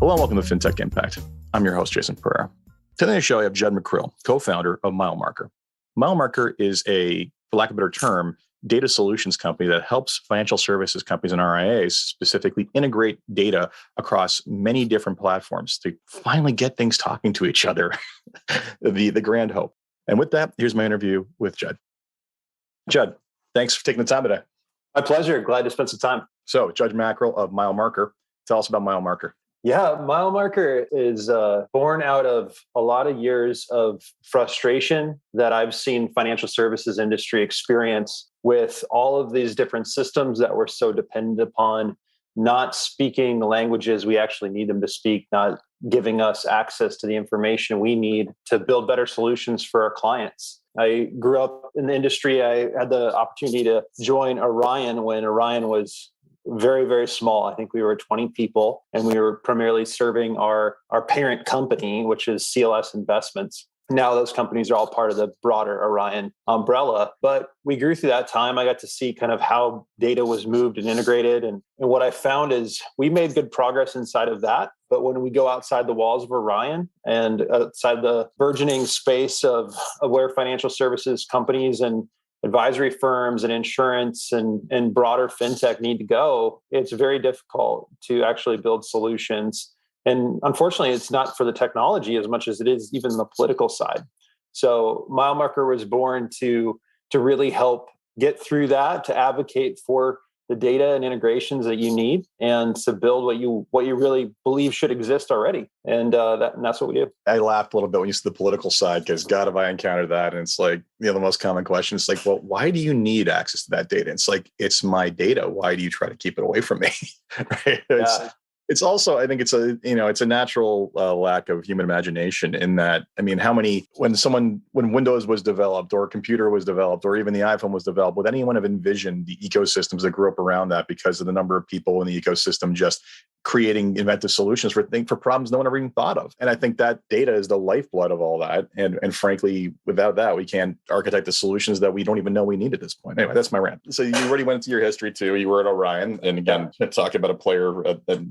Hello and welcome to FinTech Impact. I'm your host, Jason Pereira. Today on the show, I have Jud Macrill, co-founder of Milemarker. Milemarker is for lack of a better term, data solutions company that helps financial services companies and RIAs specifically integrate data across many different platforms to finally get things talking to each other, the grand hope. And with that, here's my interview with Jud. Jud, thanks for taking the time today. My pleasure. Glad to spend some time. So, Jud Mackrill of Milemarker. Tell us about Milemarker. Yeah, Milemarker is born out of a lot of years of frustration that I've seen financial services industry experience with all of these different systems that we're so dependent upon, not speaking the languages we actually need them to speak, not giving us access to the information we need to build better solutions for our clients. I grew up in the industry. I had the opportunity to join Orion when Orion was very, very small. I think we were 20 people, and we were primarily serving our parent company, which is CLS Investments. Now those companies are all part of the broader Orion umbrella. But we grew through that time. I got to see kind of how data was moved and integrated. And what I found is we made good progress inside of that. But when we go outside the walls of Orion and outside the burgeoning space of where financial services companies and advisory firms and insurance and broader fintech need to go, it's very difficult to actually build solutions. And unfortunately, it's not for the technology as much as it is even the political side. So Milemarker was born to really help get through that, to advocate for the data and integrations that you need, and to build what you really believe should exist already. And that's what we do. I laughed a little bit when you said the political side, because God, have I encountered that. And it's like, the most common question is like, well, why do you need access to that data? It's like, it's my data. Why do you try to keep it away from me? Right? It's also, I think it's a natural lack of human imagination in that, when Windows was developed or a computer was developed or even the iPhone was developed, would anyone have envisioned the ecosystems that grew up around that because of the number of people in the ecosystem just creating inventive solutions for problems no one ever even thought of? And I think that data is the lifeblood of all that. And frankly, without that, we can't architect the solutions that we don't even know we need at this point. Anyway, that's my rant. So you already went into your history too. You were at Orion. And again, talking about a player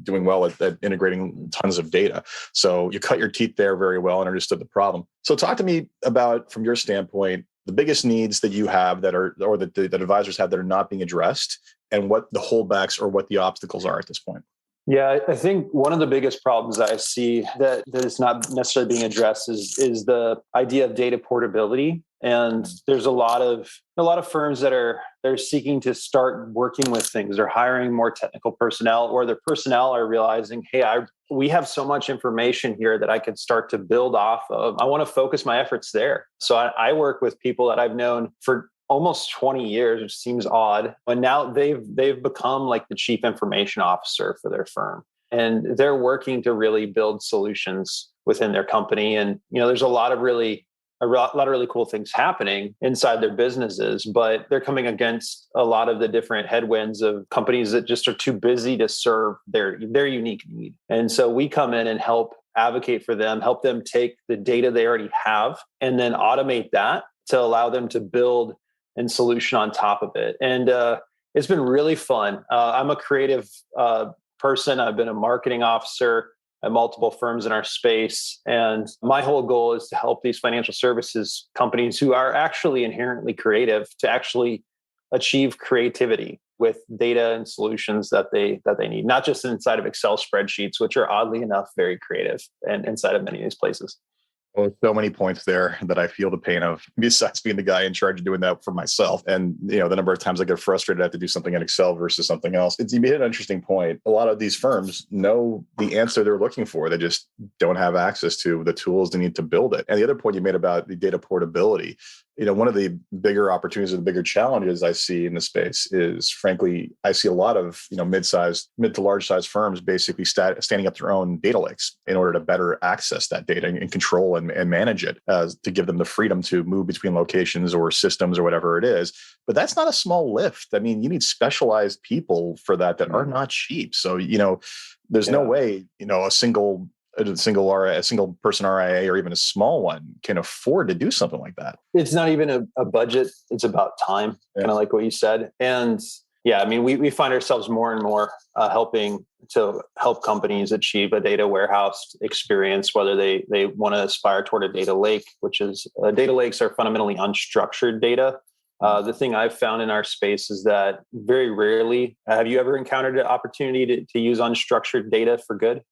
doing well at integrating tons of data. So you cut your teeth there very well and understood the problem. So talk to me about, from your standpoint, the biggest needs that you have that advisors have that are not being addressed, and what the holdbacks or what the obstacles are at this point. Yeah, I think one of the biggest problems I see that is not necessarily being addressed is the idea of data portability. And there's a lot of firms that they're seeking to start working with things. They're hiring more technical personnel, or their personnel are realizing, hey, we have so much information here that I could start to build off of. I want to focus my efforts there. So I work with people that I've known for almost 20 years, which seems odd. And now they've become like the chief information officer for their firm. And they're working to really build solutions within their company. And, there's a lot of really cool things happening inside their businesses, but they're coming against a lot of the different headwinds of companies that just are too busy to serve their unique need. And so we come in and help advocate for them, help them take the data they already have and then automate that to allow them to build and solution on top of it. And it's been really fun. I'm a creative person. I've been a marketing officer at multiple firms in our space. And my whole goal is to help these financial services companies who are actually inherently creative to actually achieve creativity with data and solutions that they need, not just inside of Excel spreadsheets, which are oddly enough very creative and inside of many of these places. Well, so many points there that I feel the pain of, besides being the guy in charge of doing that for myself. And, the number of times I get frustrated, I have to do something in Excel versus something else. You made an interesting point. A lot of these firms know the answer they're looking for. They just don't have access to the tools they need to build it. And the other point you made about the data portability, one of the bigger opportunities or the bigger challenges I see in the space is, frankly, I see a lot of, mid to large size firms basically standing up their own data lakes in order to better access that data and control and manage it, to give them the freedom to move between locations or systems or whatever it is. But that's not a small lift. You need specialized people for that are not cheap. So, there's no way, a single person RIA or even a small one can afford to do something like that. It's not even a budget. It's about time, kind of like what you said. And Yeah, I mean, we find ourselves more and more helping to help companies achieve a data warehouse experience, whether they want to aspire toward a data lake, which is data lakes are fundamentally unstructured data. The thing I've found in our space is that very rarely have you ever encountered an opportunity to use unstructured data for good?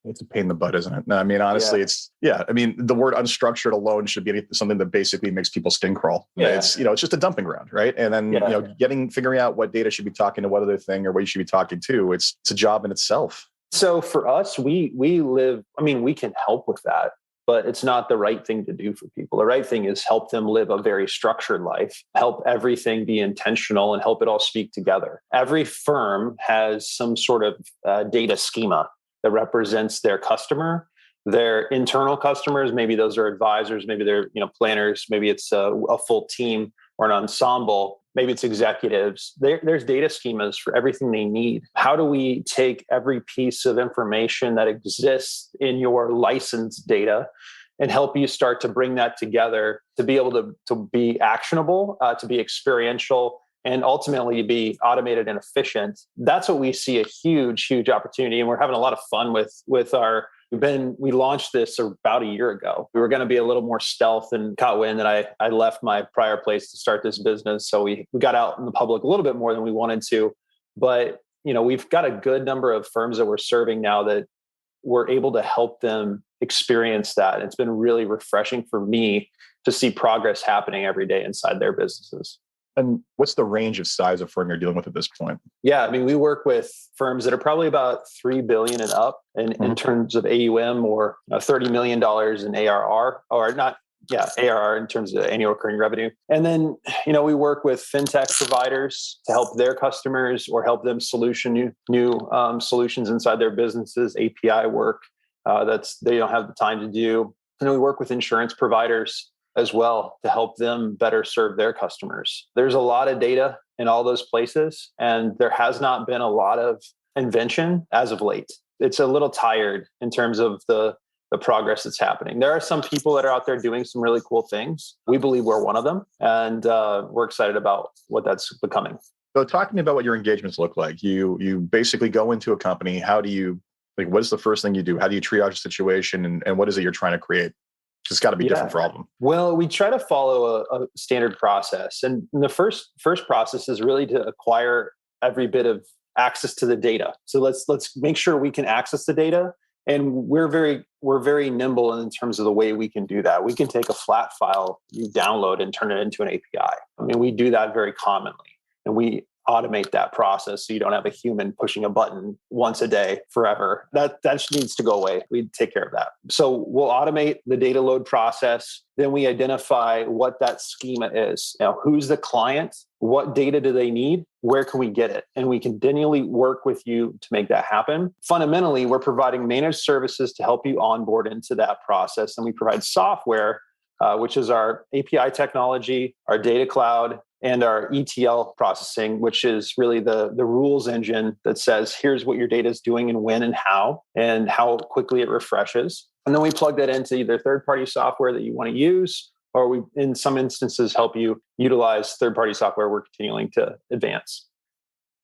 It's a pain in the butt, isn't it? No, I mean, honestly, I mean, the word unstructured alone should be something that basically makes people skin crawl. Yeah. It's just a dumping ground, right? And then, figuring out what data should be talking to what other thing or what you should be talking to, it's a job in itself. So for us, we can help with that, but it's not the right thing to do for people. The right thing is help them live a very structured life, help everything be intentional, and help it all speak together. Every firm has some sort of data schema that represents their customer, their internal customers. Maybe those are advisors, maybe they're planners, maybe it's a full team or an ensemble, maybe it's executives. There's data schemas for everything they need. How do we take every piece of information that exists in your licensed data and help you start to bring that together to be able to be actionable, to be experiential, and ultimately be automated and efficient? That's what we see a huge, huge opportunity. And we're having a lot of fun with our, we launched this about a year ago. We were going to be a little more stealth and caught wind that I left my prior place to start this business. So we got out in the public a little bit more than we wanted to, but we've got a good number of firms that we're serving now that we're able to help them experience that. And it's been really refreshing for me to see progress happening every day inside their businesses. And what's the range of size of firm you're dealing with at this point? Yeah, I mean, we work with firms that are probably about $3 billion and up in terms of AUM, or $30 million in ARR, or not, ARR in terms of annual recurring revenue. And then, we work with fintech providers to help their customers or help them solution new solutions inside their businesses, API work they don't have the time to do. And then we work with insurance providers as well to help them better serve their customers. There's a lot of data in all those places, and there has not been a lot of invention as of late. It's a little tired in terms of the progress that's happening. There are some people that are out there doing some really cool things. We believe we're one of them, and we're excited about what that's becoming. So talk to me about what your engagements look like. You basically go into a company. How do you, what is the first thing you do? How do you triage the situation, and what is it you're trying to create? It's got to be different for all of them. Well, we try to follow a standard process. And the first process is really to acquire every bit of access to the data. So let's make sure we can access the data. And we're very nimble in terms of the way we can do that. We can take a flat file you download and turn it into an API. I mean, we do that very commonly. And we automate that process so you don't have a human pushing a button once a day forever. That needs to go away. We take care of that. So we'll automate the data load process. Then we identify what that schema is. Now, who's the client? What data do they need? Where can we get it? And we continually work with you to make that happen. Fundamentally, we're providing managed services to help you onboard into that process. And we provide software, which is our API technology, our data cloud, and our ETL processing, which is really the rules engine that says, here's what your data is doing and when and how quickly it refreshes. And then we plug that into either third-party software that you want to use, or we, in some instances, help you utilize third-party software we're continuing to advance.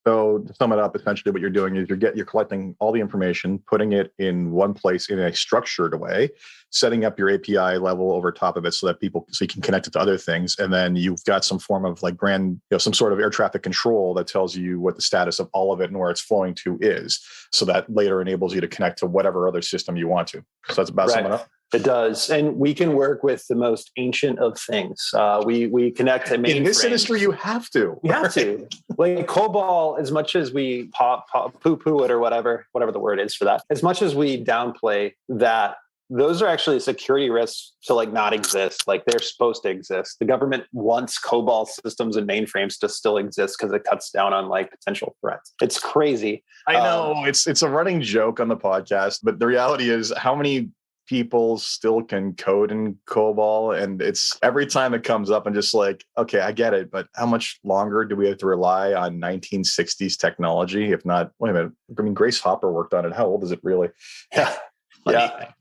So to sum it up, essentially what you're doing is you're collecting all the information, putting it in one place in a structured way, setting up your API level over top of it so you can connect it to other things. And then you've got some form of some sort of air traffic control that tells you what the status of all of it and where it's flowing to is. So that later enables you to connect to whatever other system you want to. So that's about summing up. It does. And we can work with the most ancient of things. We connect to mainframes. In this industry, you have to. You have to. Like COBOL, as much as we poo-poo it or whatever the word is for that, as much as we downplay that, those are actually security risks to not exist. They're supposed to exist. The government wants COBOL systems and mainframes to still exist because it cuts down on potential threats. It's crazy. I know it's a running joke on the podcast, but the reality is how many people still can code in COBOL, and it's every time it comes up, I'm just like, okay, I get it, but how much longer do we have to rely on 1960s technology? If not, wait a minute. I mean, Grace Hopper worked on it. How old is it really? Yeah.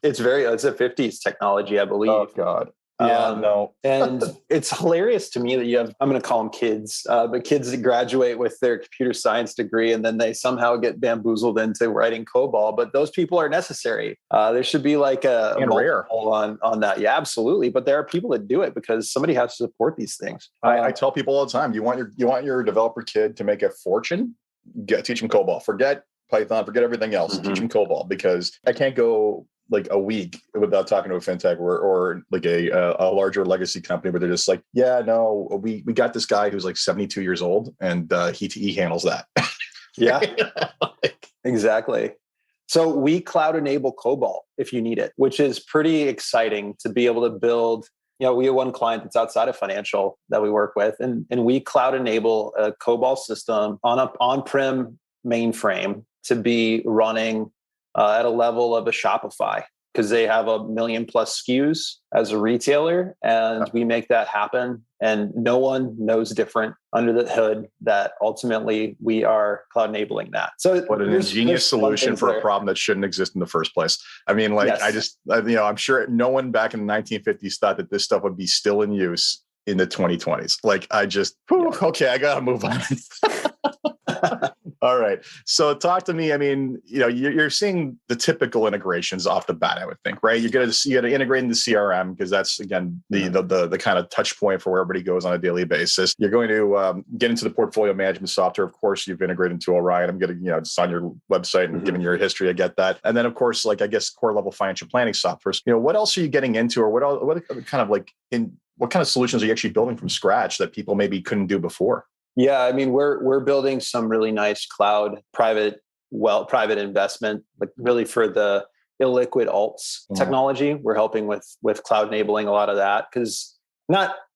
It's a 50s technology, I believe. Oh God. No. And it's hilarious to me that you have, I'm going to call them kids, but kids that graduate with their computer science degree and then they somehow get bamboozled into writing COBOL. But those people are necessary. There should be like a rare on that. Yeah, absolutely. But there are people that do it because somebody has to support these things. I tell people all the time, you want your developer kid to make a fortune, teach them COBOL. Forget Python, forget everything else. Teach them COBOL, because I can't go like a week without talking to a fintech or like a larger legacy company where they're just like, yeah, no, we got this guy who's like 72 years old and he handles that. Yeah, exactly. So we cloud enable COBOL if you need it, which is pretty exciting to be able to build. We have one client that's outside of financial that we work with, and we cloud enable a COBOL system on an on-prem mainframe to be running at a level of a Shopify, because they have 1 million plus SKUs as a retailer, and we make that happen. And no one knows different under the hood that ultimately we are cloud enabling that. So what an ingenious solution for a problem that shouldn't exist in the first place. I mean, like, yes. I'm sure no one back in the 1950s thought that this stuff would be still in use in the 2020s. Like, okay, I got to move on. All right. So talk to me. I mean, you're seeing the typical integrations off the bat, I would think, right? You got to integrate into CRM, because that's, again, the kind of touch point for where everybody goes on a daily basis. You're going to get into the portfolio management software. Of course, you've integrated into Orion. I'm getting, just on your website and given your history, I get that. And then, of course, like, I guess, core level financial planning software. What else are you getting into, or what kind of solutions are you actually building from scratch that people maybe couldn't do before? Yeah, I mean, we're building some really nice cloud private investment, like really for the illiquid alts technology. We're helping with cloud enabling a lot of that, because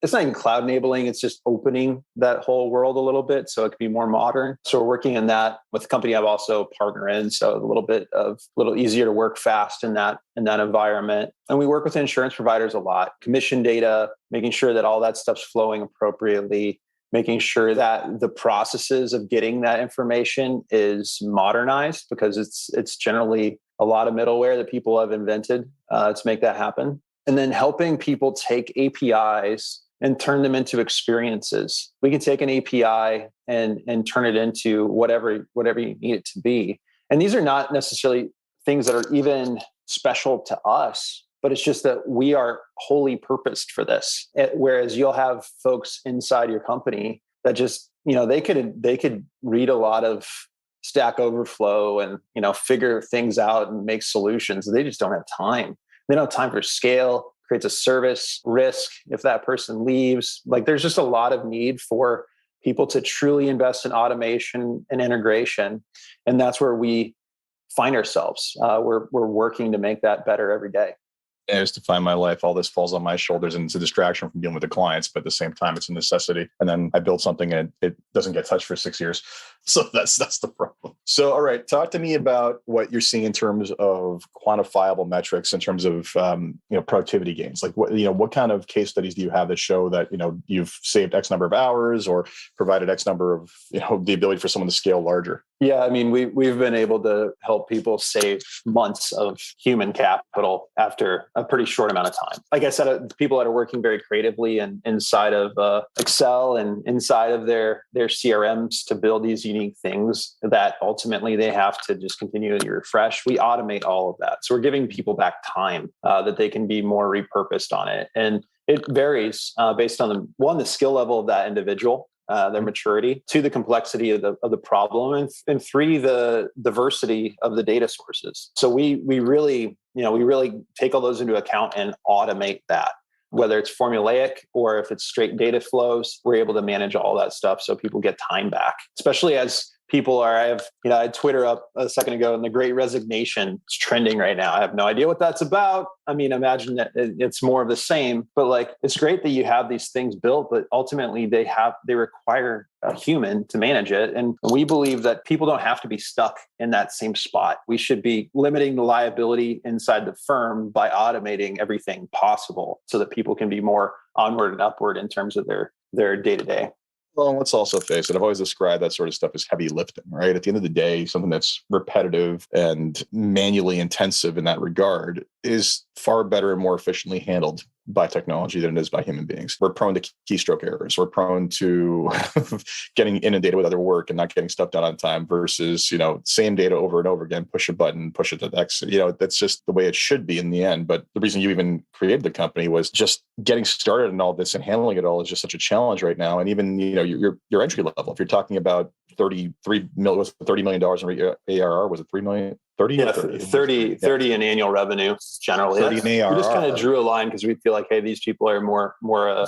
it's not even cloud enabling, it's just opening that whole world a little bit so it could be more modern. So we're working in that with the company I've also partnered in, so a little easier to work fast in that environment. And we work with insurance providers a lot, commission data, making sure that all that stuff's flowing appropriately, making sure that the processes of getting that information is modernized, because it's generally a lot of middleware that people have invented to make that happen. And then helping people take APIs and turn them into experiences. We can take an API and turn it into whatever you need it to be. And these are not necessarily things that are even special to us, but it's just that we are wholly purposed for this. Whereas you'll have folks inside your company that just, they could read a lot of Stack Overflow and, figure things out and make solutions. They just don't have time. They don't have time for scale, creates a service risk if that person leaves. Like, there's just a lot of need for people to truly invest in automation and integration. And that's where we find ourselves. We're working to make that better every day. I just define my life. All this falls on my shoulders, and it's a distraction from dealing with the clients, but at the same time, it's a necessity. And then I build something and it doesn't get touched for 6 years. So that's the problem. So, all right, talk to me about what you're seeing in terms of quantifiable metrics, in terms of productivity gains. Like, what kind of case studies do you have that show that you've saved X number of hours or provided X number of the ability for someone to scale larger? Yeah, I mean, we've been able to help people save months of human capital after a pretty short amount of time. Like I said, people that are working very creatively and inside of Excel and inside of their CRMs to build these unique things that ultimately they have to just continually refresh. We automate all of that. So we're giving people back time that they can be more repurposed on it. And it varies based on the skill level of that individual, their maturity, 2, the complexity of the problem, and 3, the diversity of the data sources. So we really take all those into account and automate that. Whether it's formulaic or if it's straight data flows, we're able to manage all that stuff so people get time back, especially as people are, I had Twitter up a second ago, and the Great Resignation is trending right now. I have no idea what that's about. I mean, imagine that it's more of the same, but like, it's great that you have these things built, but ultimately they require a human to manage it. And we believe that people don't have to be stuck in that same spot. We should be limiting the liability inside the firm by automating everything possible so that people can be more onward and upward in terms of their day-to-day. Well, let's also face it. I've always described that sort of stuff as heavy lifting, right? At the end of the day, something that's repetitive and manually intensive in that regard is far better and more efficiently handled by technology than it is by human beings. We're prone to keystroke errors. We're prone to getting inundated with other work and not getting stuff done on time versus, same data over and over again, push a button, push it to the next. That's just the way it should be in the end. But the reason you even created the company was just getting started in all this, and handling it all is just such a challenge right now. And even, your entry level, if you're talking about $30 million in ARR, was it 3 million? 30? Yeah, 30 in annual revenue generally. 30 in ARR. We just kind of drew a line because we feel like, hey, these people are more a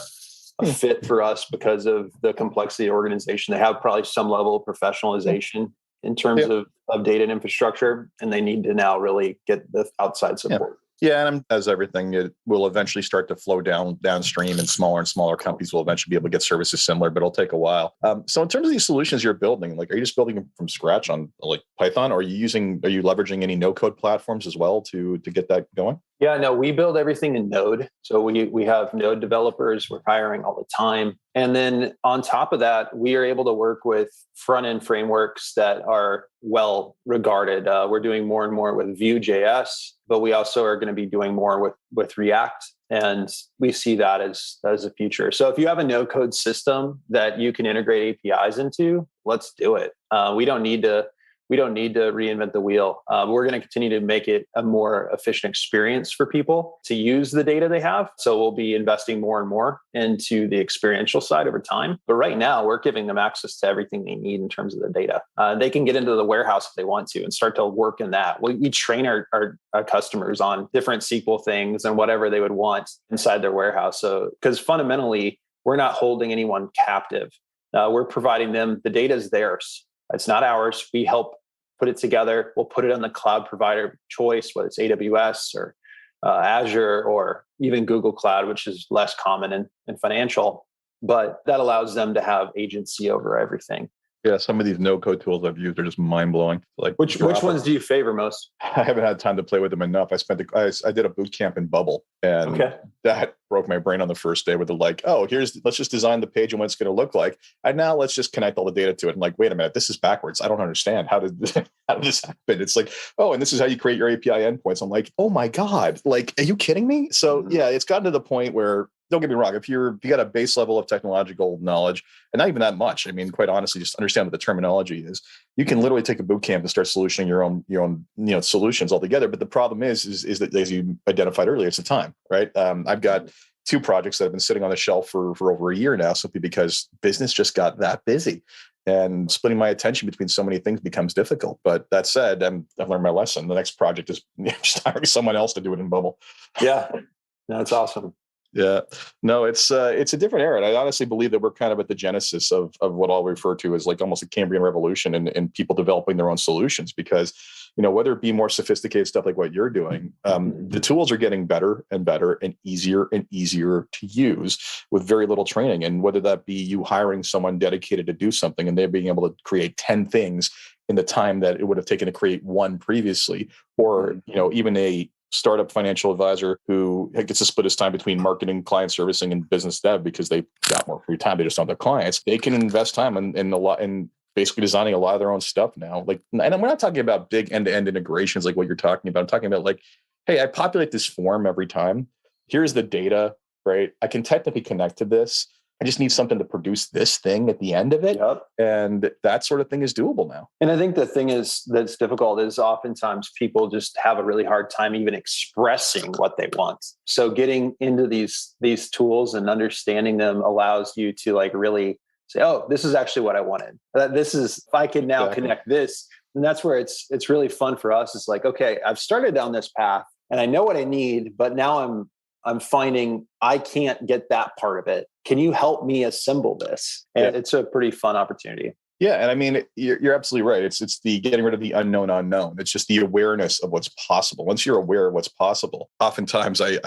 fit for us because of the complexity of the organization. They have probably some level of professionalization in terms of data and infrastructure, and they need to now really get the outside support. Yeah, and as everything, it will eventually start to flow downstream, and smaller companies will eventually be able to get services similar, but it'll take a while. So in terms of these solutions you're building, are you just building them from scratch on Python, or are you leveraging any no-code platforms as well to get that going? Yeah, no, we build everything in Node. So we have Node developers. We're hiring all the time. And then on top of that, we are able to work with front-end frameworks that are well regarded. We're doing more and more with Vue.js, but we also are going to be doing more with React. And we see that as a future. So if you have a no-code system that you can integrate APIs into, let's do it. We don't need to reinvent the wheel. We're going to continue to make it a more efficient experience for people to use the data they have. So we'll be investing more and more into the experiential side over time. But right now, we're giving them access to everything they need in terms of the data. They can get into the warehouse if they want to and start to work in that. We train our customers on different SQL things and whatever they would want inside their warehouse. So, because fundamentally, we're not holding anyone captive. We're providing them, the data is theirs. It's not ours. We help put it together. We'll put it on the cloud provider choice, whether it's AWS or Azure or even Google Cloud, which is less common in financial, but that allows them to have agency over everything. Yeah, some of these no-code tools I've used are just mind-blowing. Which ones do you favor most? I haven't had time to play with them enough. I did a boot camp in Bubble, and that broke my brain on the first day with let's just design the page and what it's going to look like. And now let's just connect all the data to it. And wait a minute, this is backwards. I don't understand. How did this happen? It's and this is how you create your API endpoints. I'm like, oh my God, are you kidding me? So yeah, it's gotten to the point where, don't get me wrong, if you got a base level of technological knowledge, and not even that much, I mean, quite honestly, just understand what the terminology is, you can literally take a boot camp and start solutioning your own solutions altogether. But the problem is that, as you identified earlier, it's the time, right? I've got 2 projects that have been sitting on the shelf for over a year now, simply because business just got that busy. And splitting my attention between so many things becomes difficult. But that said, I've learned my lesson. The next project is just hiring someone else to do it in Bubble. Yeah, that's awesome. Yeah, no, it's a different era. And I honestly believe that we're kind of at the genesis of what I'll refer to as almost a Cambrian revolution and people developing their own solutions, because, whether it be more sophisticated stuff like what you're doing, the tools are getting better and better and easier to use with very little training. And whether that be you hiring someone dedicated to do something and they're being able to create 10 things in the time that it would have taken to create one previously, or, even a startup financial advisor who gets to split his time between marketing, client servicing, and business dev because they got more free time. They just don't have their clients. They can invest time in a lot in basically designing a lot of their own stuff now. And we're not talking about big end-to-end integrations like what you're talking about. I'm talking about hey, I populate this form every time. Here's the data, right? I can technically connect to this. I just need something to produce this thing at the end of it. Yep. And that sort of thing is doable now. And I think the thing that's difficult is oftentimes people just have a really hard time even expressing what they want. So getting into these tools and understanding them allows you to really say, oh, this is actually what I wanted. This is, if I can now connect this, and that's where it's really fun for us. It's okay, I've started down this path and I know what I need, but now I'm finding I can't get that part of it. Can you help me assemble this? And it's a pretty fun opportunity. Yeah. And I mean, you're absolutely right. It's the getting rid of the unknown. It's just the awareness of what's possible. Once you're aware of what's possible, oftentimes I've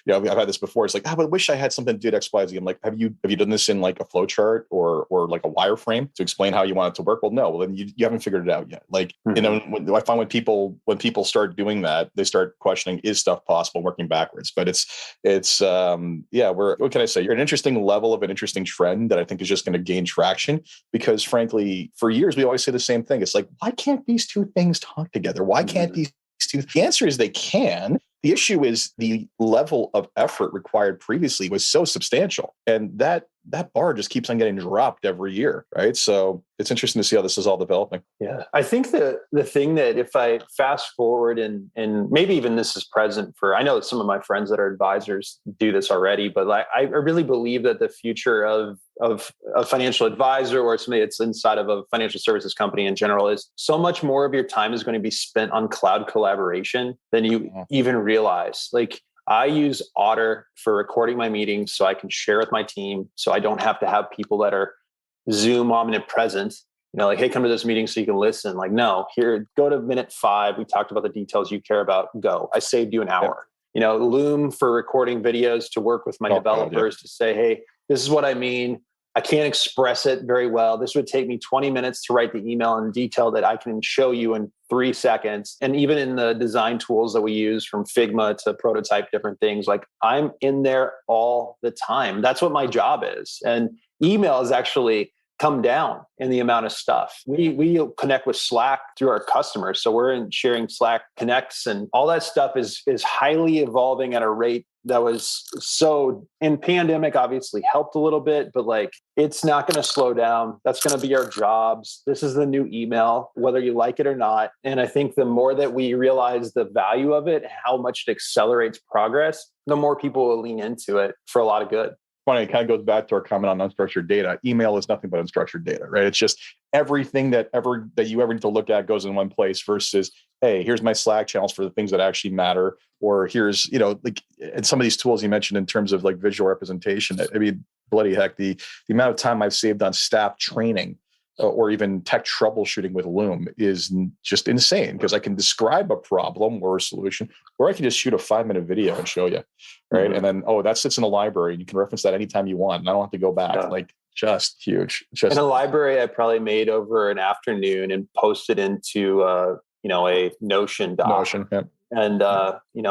had this before. It's I wish I had something to do X, Y, Z. I'm like, have you done this in a flow chart or a wireframe to explain how you want it to work? Well, no, well, then you haven't figured it out yet. When I find when people start doing that, they start questioning, is stuff possible working backwards? But what can I say? You're an interesting level of an interesting trend that I think is just going to gain traction because frankly, for years, we always say the same thing. It's why can't these two things talk together? Why can't these two? The answer is they can. The issue is the level of effort required previously was so substantial, and that bar just keeps on getting dropped every year, right? So it's interesting to see how this is all developing. Yeah, I think the thing that, if I fast forward and maybe even this is present for, I know that some of my friends that are advisors do this already, but like I really believe that the future of a financial advisor or somebody that's inside of a financial services company in general is so much more of your time is going to be spent on cloud collaboration than you even realize. Like, I use Otter for recording my meetings so I can share with my team, so I don't have to have people that are Zoom omnipresent, like, hey, come to this meeting so you can listen. Like, no, here, go to minute 5. We talked about the details you care about. Go. I saved you an hour. Loom for recording videos to work with my developers to say, hey, this is what I mean. I can't express it very well. This would take me 20 minutes to write the email in detail that I can show you in 3 seconds. And even in the design tools that we use, from Figma to prototype different things, like, I'm in there all the time. That's what my job is. And email has actually come down in the amount of stuff. We connect with Slack through our customers. So we're sharing Slack connects, and all that stuff is highly evolving at a rate that was so, in pandemic obviously helped a little bit, but like, it's not going to slow down. That's going to be our jobs. This is the new email, whether you like it or not. And I think the more that we realize the value of it, how much it accelerates progress, the more people will lean into it for a lot of good. Funny, it kind of goes back to our comment on unstructured data. Email is nothing but unstructured data, right? It's just everything that you ever need to look at goes in one place, versus, hey, here's my Slack channels for the things that actually matter. Or here's, like, and some of these tools you mentioned in terms of like visual representation. I mean, bloody heck, the amount of time I've saved on staff training or even tech troubleshooting with Loom is just insane, because I can describe a problem or a solution, or I can just shoot a 5-minute video and show you, right? And then, that sits in a library and you can reference that anytime you want, and I don't have to go back. Like, just huge. Just in a library I probably made over an afternoon and posted into a Notion doc. Notion, yeah. And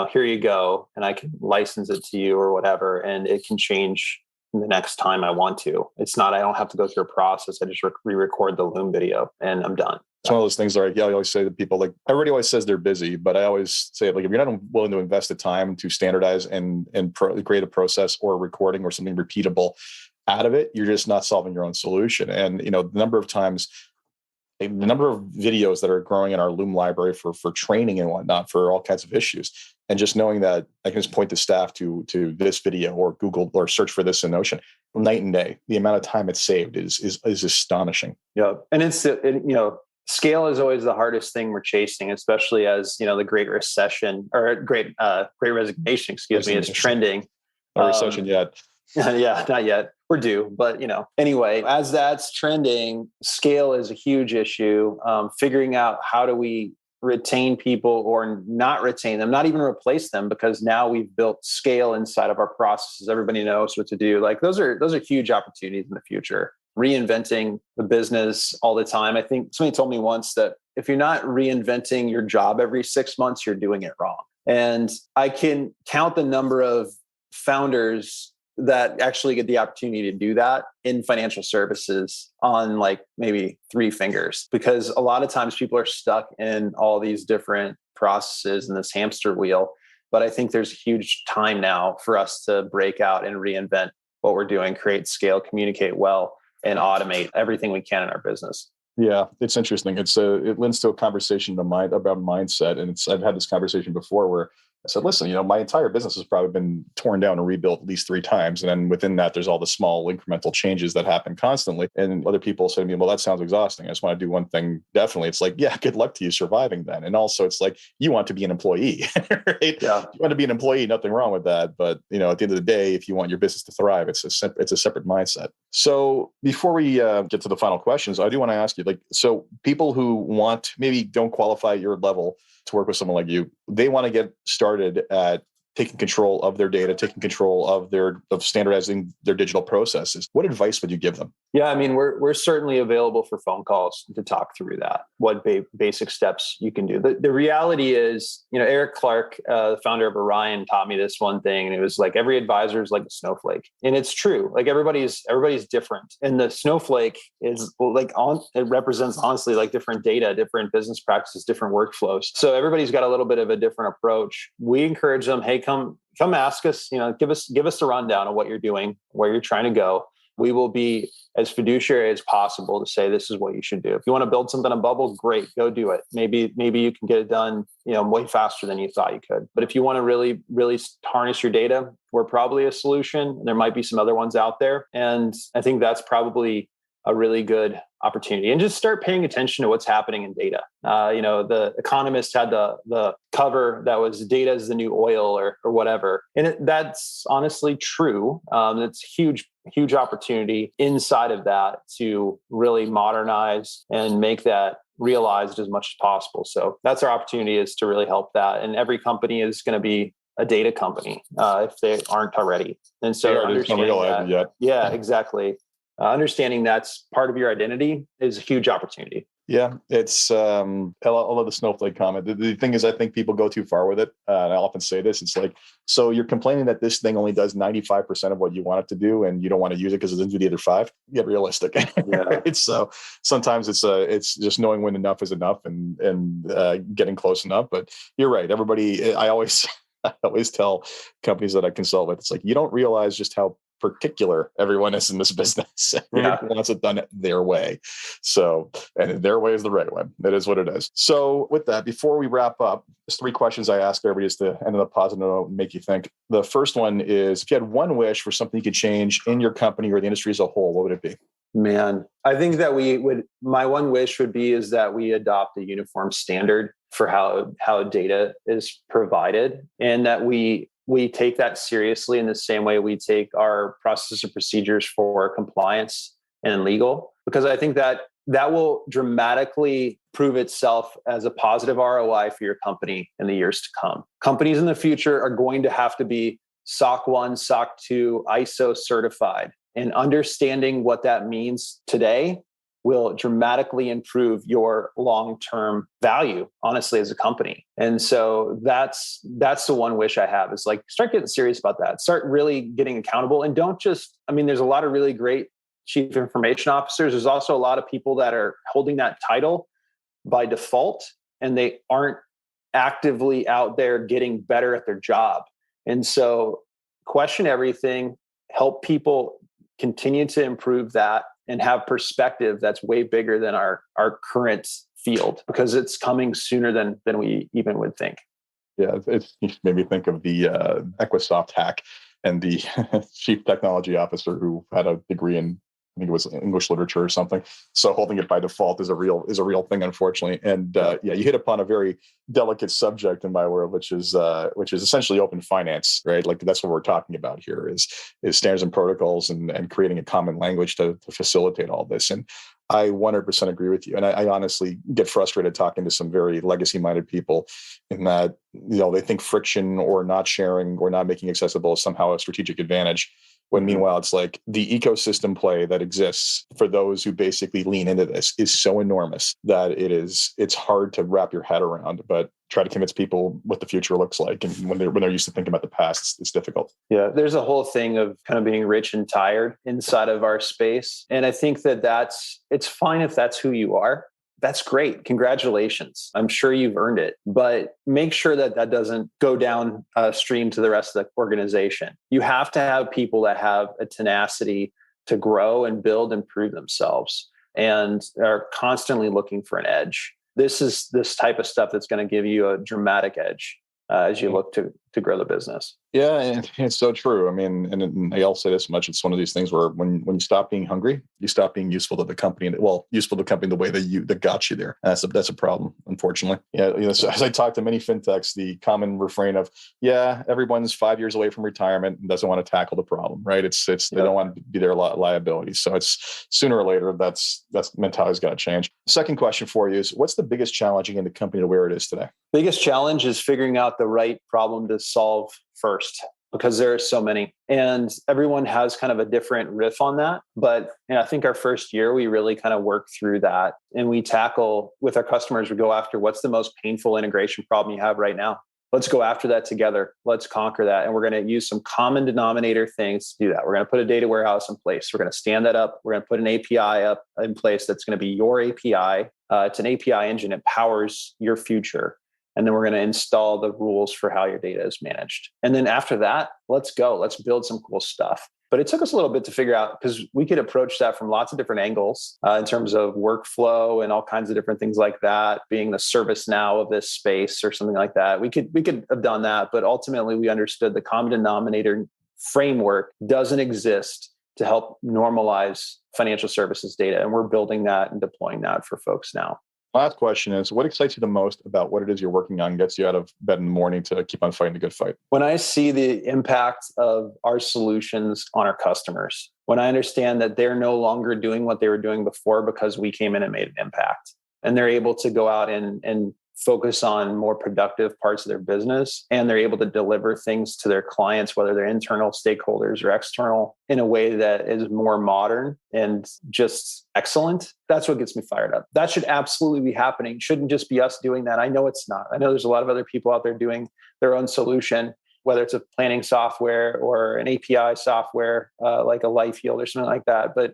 here you go, and I can license it to you or whatever, and it can change the next time I want to. It's not, I don't have to go through a process. I just re-record the Loom video and I'm done. It's one of those things where I always say to people, like, everybody always says they're busy, but I always say, like, if you're not willing to invest the time to standardize and create a process or a recording or something repeatable out of it, you're just not solving your own solution. And, the number of videos that are growing in our Loom library for training and whatnot, for all kinds of issues. And just knowing that I can just point the staff to this video or Google or search for this in Notion, night and day. The amount of time it's saved is astonishing. Yeah. And scale is always the hardest thing we're chasing, especially as, the Great Recession or Great Resignation, is trending. No recession yet. Yeah, not yet. We're due, but anyway, as that's trending, scale is a huge issue. Figuring out how do we retain people or not retain them, not even replace them, because now we've built scale inside of our processes. Everybody knows what to do. Like, those are huge opportunities in the future. Reinventing the business all the time. I think somebody told me once that if you're not reinventing your job every 6 months, you're doing it wrong. And I can count the number of founders that actually get the opportunity to do that in financial services on like maybe 3 fingers, because a lot of times people are stuck in all these different processes in this hamster wheel. But I think there's a huge time now for us to break out and reinvent what we're doing, create scale, communicate well, and automate everything we can in our business. Yeah, it's interesting. It lends to a conversation about mindset. And I've had this conversation before where I said, listen, my entire business has probably been torn down and rebuilt at least 3 times. And then within that, there's all the small incremental changes that happen constantly. And other people say to me, well, that sounds exhausting. I just want to do one thing. Definitely. It's like, yeah, good luck to you surviving then. And also it's like, you want to be an employee, right? Yeah. You want to be an employee, nothing wrong with that. But, at the end of the day, if you want your business to thrive, it's a separate mindset. So before we get to the final questions, I do want to ask you, so people who maybe don't qualify at your level to work with someone like you, they want to get started at taking control of their data, taking control of standardizing their digital processes. What advice would you give them? Yeah, I mean, we're certainly available for phone calls to talk through that. What basic steps you can do. The reality is, Eric Clark, the founder of Orion, taught me this one thing, and it was like every advisor is like a snowflake, and it's true. Like everybody's different, and the snowflake is it represents honestly like different data, different business practices, different workflows. So everybody's got a little bit of a different approach. We encourage them, hey, come ask us. Give us the rundown of what you're doing, where you're trying to go. We will be as fiduciary as possible to say, this is what you should do. If you want to build something in Bubble, great, go do it. Maybe you can get it done, way faster than you thought you could. But if you want to really, really harness your data, we're probably a solution. There might be some other ones out there. And I think that's probably a really good opportunity. And just start paying attention to what's happening in data. The Economist had the cover that was data is the new oil or whatever. And that's honestly true. It's huge opportunity inside of that to really modernize and make that realized as much as possible. So that's our opportunity, is to really help that. And every company is going to be a data company if they aren't already. And so understanding that, yeah, exactly. Understanding that's part of your identity is a huge opportunity. Yeah, it's I love the snowflake comment. The thing is, I think people go too far with it. And I often say this, it's like, so you're complaining that this thing only does 95% of what you want it to do, and you don't want to use it because it doesn't do the other 5. Get realistic. Yeah. Right? So sometimes it's just knowing when enough is enough and getting close enough. But you're right. Everybody, I always tell companies that I consult with, it's like, you don't realize just how particular everyone is in this business. Everyone wants it done their way. So, and their way is the right one. That is what it is. So with that, before we wrap up, there's 3 questions I ask everybody just to end on a positive note and make you think. The first one is, if you had one wish for something you could change in your company or the industry as a whole, what would it be? Man, I think that my one wish would be is that we adopt a uniform standard for how data is provided, and that we take that seriously in the same way we take our processes and procedures for compliance and legal, because I think that will dramatically prove itself as a positive ROI for your company in the years to come. Companies in the future are going to have to be SOC 1, SOC 2, ISO certified, and understanding what that means today will dramatically improve your long-term value, honestly, as a company. And so that's the one wish I have, is like, start getting serious about that. Start really getting accountable, and don't just, there's a lot of really great chief information officers. There's also a lot of people that are holding that title by default, and they aren't actively out there getting better at their job. And so question everything, help people continue to improve that, and have perspective that's way bigger than our current field, because it's coming sooner than we even would think. Yeah, it made me think of the Equisoft hack and the chief technology officer who had a degree in, I think it was English literature or something. So holding it by default is a real thing, unfortunately. And you hit upon a very delicate subject in my world, which is essentially open finance, right? Like, that's what we're talking about here is standards and protocols and creating a common language to facilitate all this. And I 100% agree with you. And I honestly get frustrated talking to some very legacy-minded people in that, they think friction or not sharing or not making accessible is somehow a strategic advantage. When meanwhile, it's like the ecosystem play that exists for those who basically lean into this is so enormous that it's hard to wrap your head around, but try to convince people what the future looks like. And when they're used to thinking about the past, it's difficult. Yeah. There's a whole thing of kind of being rich and tired inside of our space. And I think it's fine if that's who you are. That's great. Congratulations. I'm sure you've earned it, but make sure that doesn't go down stream to the rest of the organization. You have to have people that have a tenacity to grow and build and prove themselves, and are constantly looking for an edge. This is this type of stuff that's going to give you a dramatic edge as you look to grow the business. Yeah, and it's so true. And I'll say this much: it's one of these things where when you stop being hungry, you stop being useful to the company. Useful to the company the way that got you there. And that's a problem, unfortunately. Yeah, so as I talk to many fintechs, the common refrain of, everyone's 5 years away from retirement and doesn't want to tackle the problem, right? It's they don't want to be their liability. So it's sooner or later that's mentality's got to change. Second question for you is, what's the biggest challenge in the company to where it is today? Biggest challenge is figuring out the right problem to solve first, because there are so many, and everyone has kind of a different riff on that. But I think our first year, we really kind of work through that, and we tackle with our customers, we go after what's the most painful integration problem you have right now. Let's go after that together. Let's conquer that. And we're going to use some common denominator things to do that. We're going to put a data warehouse in place. We're going to stand that up. We're going to put an API up in place that's going to be your API. It's an API engine. It powers your future. And then we're going to install the rules for how your data is managed. And then after that, let's go. Let's build some cool stuff. But it took us a little bit to figure out, because we could approach that from lots of different angles in terms of workflow and all kinds of different things like that, being the ServiceNow of this space or something like that. We could have done that, but ultimately we understood the common denominator framework doesn't exist to help normalize financial services data. And we're building that and deploying that for folks now. Last question is, what excites you the most about what it is you're working on, gets you out of bed in the morning to keep on fighting the good fight? When I see the impact of our solutions on our customers, when I understand that they're no longer doing what they were doing before because we came in and made an impact, and they're able to go out and focus on more productive parts of their business, and they're able to deliver things to their clients, whether they're internal stakeholders or external, in a way that is more modern and just excellent. That's what gets me fired up. That should absolutely be happening. It shouldn't just be us doing that. I know it's not. I know there's a lot of other people out there doing their own solution, whether it's a planning software or an API software, like a LifeYield or something like that. But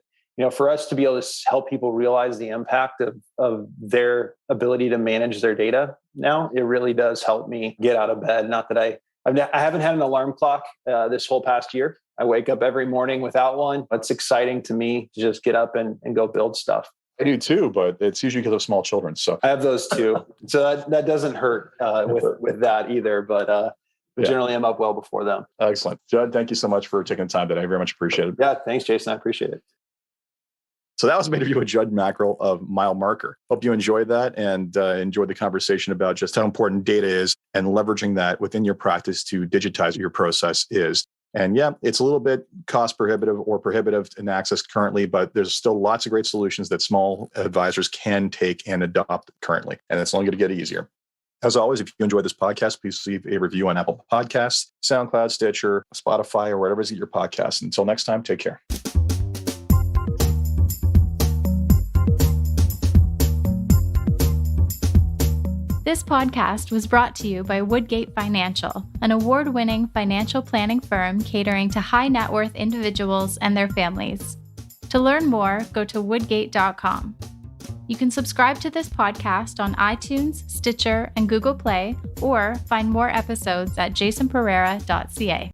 for us to be able to help people realize the impact of their ability to manage their data now, it really does help me get out of bed. Not that I haven't had an alarm clock this whole past year. I wake up every morning without one. It's exciting to me to just get up and go build stuff. I do too, but it's usually because of small children. So I have those too. So that doesn't hurt with that either. But generally, I'm up well before them. Excellent. Jud, thank you so much for taking the time today. I very much appreciate it. Yeah, thanks, Jason. I appreciate it. So that was an interview with Jud Macrill of Milemarker. Hope you enjoyed that and enjoyed the conversation about just how important data is and leveraging that within your practice to digitize your process is. And yeah, it's a little bit cost prohibitive or prohibitive in access currently, but there's still lots of great solutions that small advisors can take and adopt currently. And it's only going to get easier. As always, if you enjoyed this podcast, please leave a review on Apple Podcasts, SoundCloud, Stitcher, Spotify, or wherever you get your podcasts. Until next time, take care. This podcast was brought to you by Woodgate Financial, an award-winning financial planning firm catering to high net worth individuals and their families. To learn more, go to woodgate.com. You can subscribe to this podcast on iTunes, Stitcher, and Google Play, or find more episodes at jasonpereira.ca.